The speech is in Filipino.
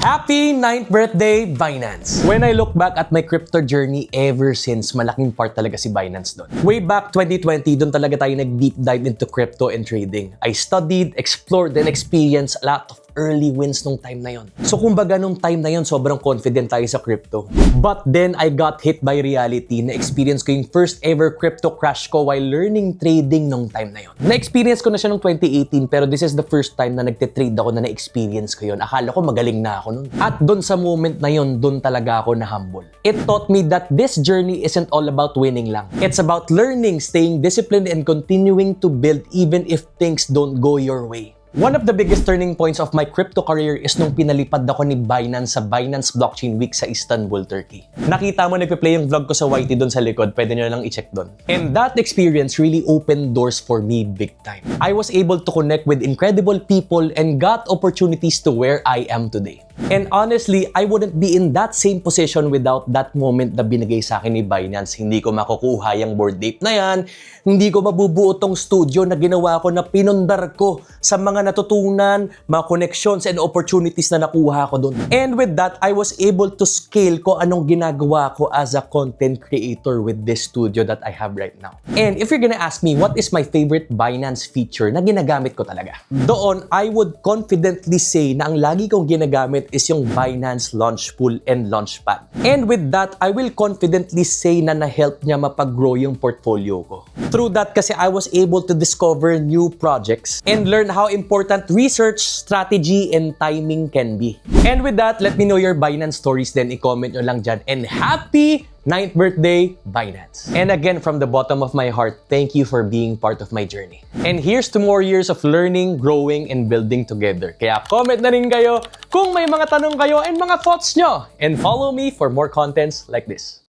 Happy 9th birthday, Binance! When I look back at my crypto journey ever since, malaking part talaga si Binance doon. Way back 2020, doon talaga tayo nag-deep dive into crypto and trading. I studied, explored, and experienced a lot of early wins nung time na yon. So kumbaga nung time na yon, sobrang confident tayo sa crypto. But then I got hit by reality. Na-experience ko yung first ever crypto crash ko while learning trading nung time na yon. Na-experience ko na siya nung 2018 pero this is the first time na nagte-trade ako na na-experience ko yon. Akala ko magaling na ako nun. At doon sa moment na yon, doon talaga ako na-humble. It taught me that this journey isn't all about winning lang. It's about learning, staying disciplined, and continuing to build even if things don't go your way. One of the biggest turning points of my crypto career is nung pinalipad ako ni Binance sa Binance Blockchain Week sa Istanbul, Turkey. Nakita mo nagpe-play yung vlog ko sa YT doon sa likod, pwede nyo lang i-check doon. And that experience really opened doors for me big time. I was able to connect with incredible people and got opportunities to where I am today. And honestly, I wouldn't be in that same position without that moment na binigay sa akin ni Binance. Hindi ko makukuha yung board ape na yan. Hindi ko mabubuo tong studio na ginawa ko na pinundar ko sa mga natutunan, mga connections and opportunities na nakuha ko doon. And with that, I was able to scale ko anong ginagawa ko as a content creator with this studio that I have right now. And if you're gonna ask me, what is my favorite Binance feature na ginagamit ko talaga? Doon, I would confidently say na ang lagi kong ginagamit is yung Binance Launchpool and Launchpad. And with that, I will confidently say na na-help niya mapag-grow yung portfolio ko. Through that kasi I was able to discover new projects and learn how important research, strategy, and timing can be. And with that, let me know your Binance stories then i-comment nyo lang dyan. And happy 9th birthday, Binance. And again, from the bottom of my heart, thank you for being part of my journey. And here's to more years of learning, growing, and building together. Kaya comment na rin kayo kung may mga tanong kayo and mga thoughts nyo. And follow me for more contents like this.